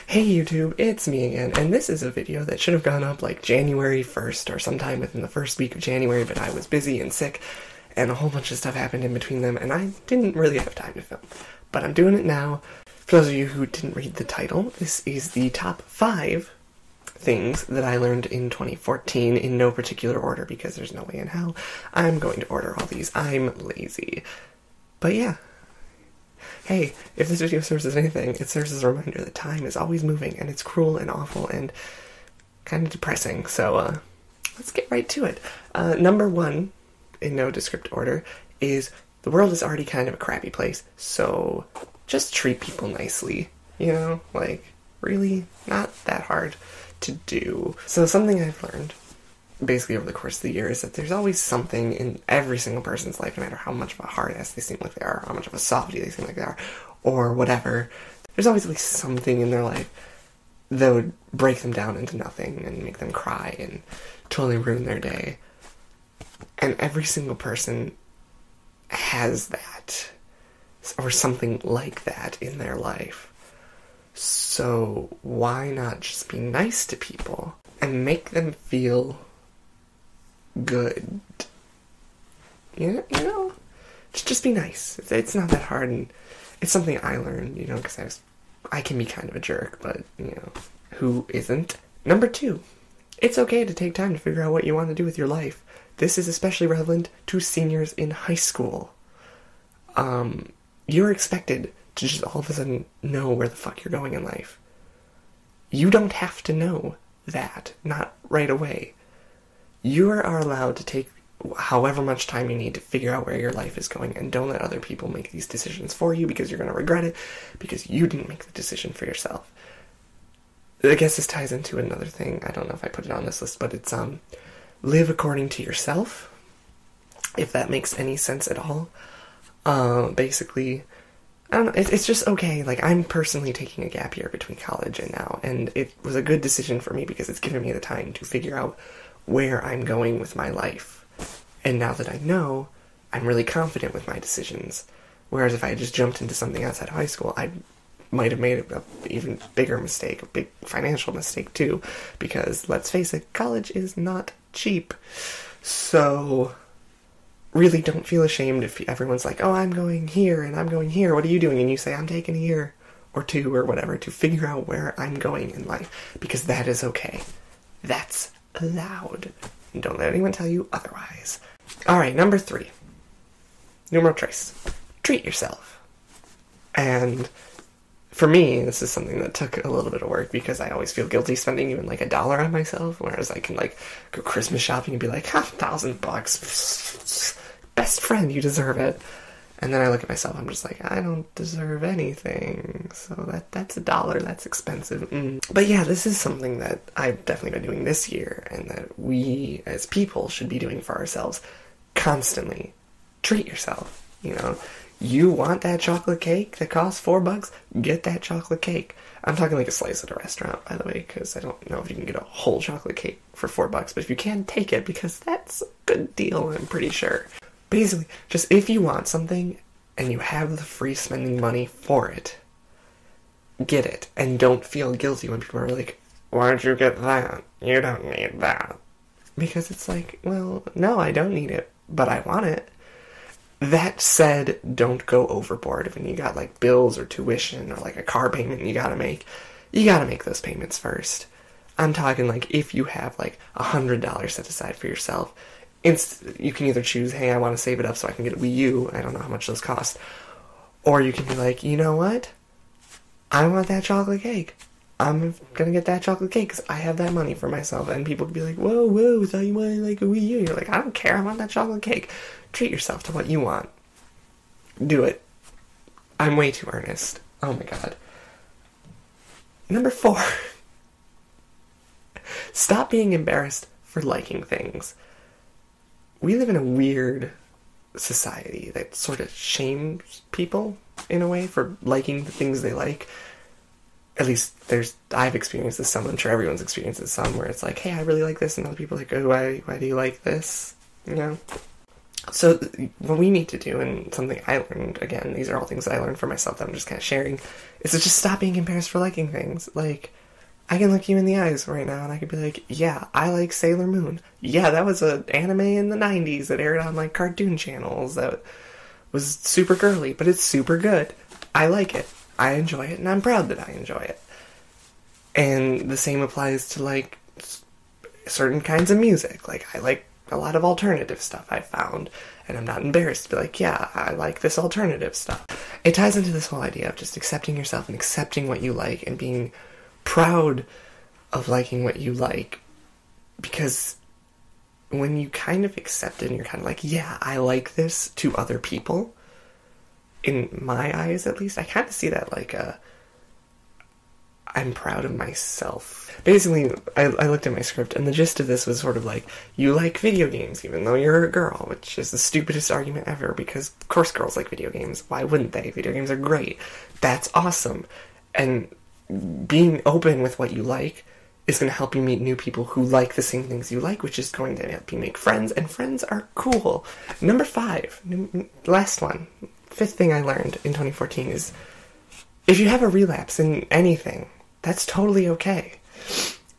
Hey YouTube, it's me again, and this is a video that should have gone up like January 1st or sometime within the first week of January, but I was busy and sick, and a whole bunch of stuff happened in between them, and I didn't really have time to film. But I'm doing it now. For those of you who didn't read the title, this is the top 5 things that I learned in 2014 in no particular order, because there's no way in hell I'm going to order all these. I'm lazy. But yeah. Hey, if this video serves as anything, it serves as a reminder that time is always moving, and it's cruel and awful and kind of depressing, so let's get right to it. Number 1, in no descript order, is the world is already kind of a crappy place, so just treat people nicely, you know? Like, really not that hard to do. So something I've learned basically over the course of the year is that there's always something in every single person's life, no matter how much of a hard ass they seem like they are, how much of a softie they seem like they are, or whatever. There's always at least something in their life that would break them down into nothing and make them cry and totally ruin their day. And every single person has that, or something like that in their life. So why not just be nice to people and make them feel good? You know? Just be nice. It's not that hard, and it's something I learned, you know, because I can be kind of a jerk, but, you know, who isn't? Number 2, it's okay to take time to figure out what you want to do with your life. This is especially relevant to seniors in high school. You're expected to just all of a sudden know where the fuck you're going in life. You don't have to know that, not right away. You are allowed to take however much time you need to figure out where your life is going, and don't let other people make these decisions for you, because you're going to regret it, because you didn't make the decision for yourself. I guess this ties into another thing. I don't know if I put it on this list, but it's live according to yourself, if that makes any sense at all. Basically, I don't know, it's just okay. Like, I'm personally taking a gap year between college and now, and it was a good decision for me because it's given me the time to figure out where I'm going with my life. And now that I know, I'm really confident with my decisions. Whereas if I had just jumped into something outside of high school, I might have made an even bigger mistake, a big financial mistake too, because let's face it, college is not cheap. So really don't feel ashamed if everyone's like, oh, I'm going here and I'm going here, what are you doing? And you say, I'm taking a year or 2 or whatever to figure out where I'm going in life, because that is okay. That's allowed. And don't let anyone tell you otherwise. Alright, number 3. Numero tres. Treat yourself. And for me, this is something that took a little bit of work, because I always feel guilty spending even like $1 on myself, whereas I can like go Christmas shopping and be like, $1,000. Best friend, you deserve it. And then I look at myself, I'm just like, I don't deserve anything. So that's $1, that's expensive. But yeah, this is something that I've definitely been doing this year, and that we as people should be doing for ourselves constantly. Treat yourself, you know. You want that chocolate cake that costs $4? Get that chocolate cake. I'm talking like a slice at a restaurant, by the way, because I don't know if you can get a whole chocolate cake for $4, but if you can, take it, because that's a good deal, I'm pretty sure. Basically, just if you want something and you have the free spending money for it, get it. And don't feel guilty when people are like, why'd you get that? You don't need that. Because it's like, well, no, I don't need it, but I want it. That said, don't go overboard when you got like bills or tuition or like a car payment you gotta make. You gotta make those payments first. I'm talking like if you have like $100 set aside for yourself, you can either choose, hey, I want to save it up so I can get a Wii U, I don't know how much those cost, or you can be like, you know what, I want that chocolate cake, I'm gonna get that chocolate cake because I have that money for myself. And people can be like, whoa, I thought you wanted like a Wii U. You're like, I don't care, I want that chocolate cake. Treat yourself to what you want. Do it. I'm way too earnest. Oh my god. Number 4. Stop being embarrassed for liking things. We live in a weird society that sort of shames people, in a way, for liking the things they like. At least I've experienced this some, I'm sure everyone's experienced this some, where it's like, hey, I really like this, and other people are like, oh, why do you like this? You know? So what we need to do, and something I learned, again, these are all things that I learned for myself that I'm just kind of sharing, is to just stop being embarrassed for liking things. Like, I can look you in the eyes right now and I could be like, yeah, I like Sailor Moon. Yeah, that was an anime in the 90s that aired on like cartoon channels that was super girly, but it's super good. I like it. I enjoy it, and I'm proud that I enjoy it. And the same applies to like certain kinds of music. Like, I like a lot of alternative stuff I found, and I'm not embarrassed to be like, yeah, I like this alternative stuff. It ties into this whole idea of just accepting yourself and accepting what you like and being proud of liking what you like, because when you kind of accept it and you're kind of like, yeah, I like this to other people, in my eyes at least, I kind of see that like I'm proud of myself. Basically, I looked at my script, and the gist of this was sort of like, you like video games even though you're a girl, which is the stupidest argument ever, because of course girls like video games. Why wouldn't they? Video games are great. That's awesome. And being open with what you like is going to help you meet new people who like the same things you like, which is going to help you make friends, and friends are cool. Number 5, last one, 5th thing I learned in 2014 is, if you have a relapse in anything, that's totally okay.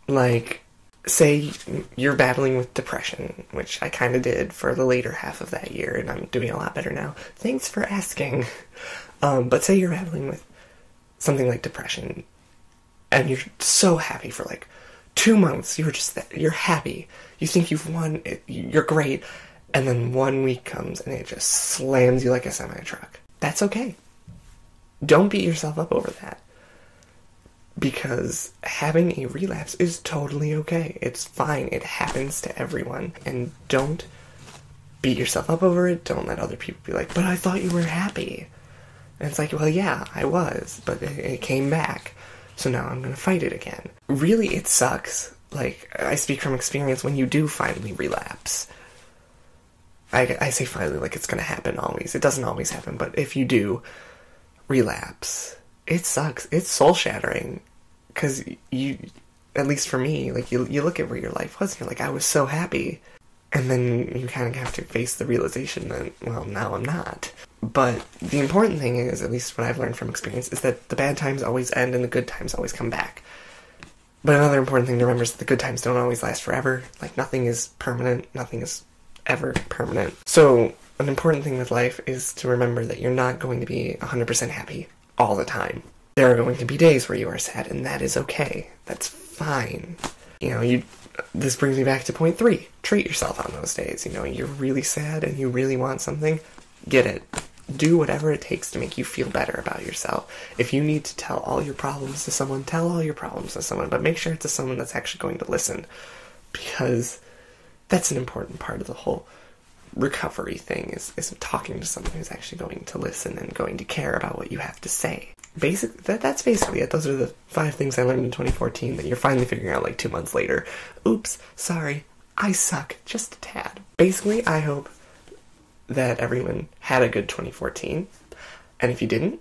Like, say you're battling with depression, which I kind of did for the later half of that year, and I'm doing a lot better now. Thanks for asking. But say you're battling with something like depression, and you're so happy for like 2 months, you're happy, you think you've won, you're great, and then 1 week comes and it just slams you like a semi-truck. That's okay. Don't beat yourself up over that, because having a relapse is totally okay. It's fine. It happens to everyone, and don't beat yourself up over it. Don't let other people be like, but I thought you were happy. And it's like, well, yeah, I was, but it came back. So now I'm going to fight it again. Really, it sucks. Like, I speak from experience when you do finally relapse. I say finally like it's going to happen always. It doesn't always happen, but if you do relapse, it sucks. It's soul-shattering. Because you, at least for me, like, you look at where your life was and you're like, I was so happy. And then you kind of have to face the realization that, well, now I'm not. But the important thing is, at least what I've learned from experience, is that the bad times always end and the good times always come back. But another important thing to remember is that the good times don't always last forever. Like, nothing is permanent. Nothing is ever permanent. So, an important thing with life is to remember that you're not going to be 100% happy all the time. There are going to be days where you are sad, and that is okay. That's fine. You know, this brings me back to point 3. Treat yourself on those days. You know, you're really sad and you really want something, get it. Do whatever it takes to make you feel better about yourself. If you need to tell all your problems to someone, tell all your problems to someone, but make sure it's to someone that's actually going to listen, because that's an important part of the whole recovery thing, is talking to someone who's actually going to listen and going to care about what you have to say. That's basically it. Those are the 5 things I learned in 2014 that you're finally figuring out like 2 months later. Oops, sorry, I suck just a tad. Basically, I hope that everyone had a good 2014, and if you didn't,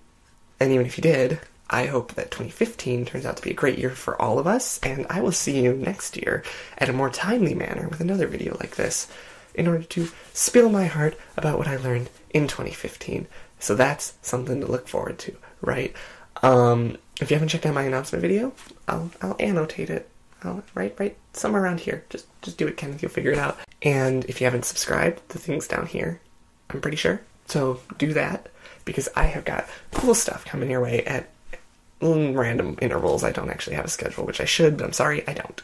and even if you did, I hope that 2015 turns out to be a great year for all of us, and I will see you next year at a more timely manner with another video like this, in order to spill my heart about what I learned in 2015. So that's something to look forward to, right? If you haven't checked out my announcement video, I'll annotate it. Right somewhere around here. Just do it, Kenneth, you'll figure it out. And if you haven't subscribed, the thing's down here, I'm pretty sure. So do that, because I have got cool stuff coming your way at random intervals. I don't actually have a schedule, which I should, but I'm sorry, I don't.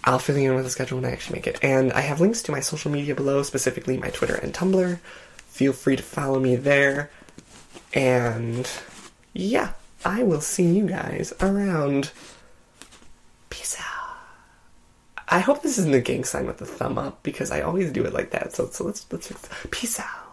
I'll fill you in with a schedule when I actually make it. And I have links to my social media below, specifically my Twitter and Tumblr. Feel free to follow me there. And yeah, I will see you guys around. Peace out. I hope this isn't a gang sign with the thumb up, because I always do it like that. So let's peace out.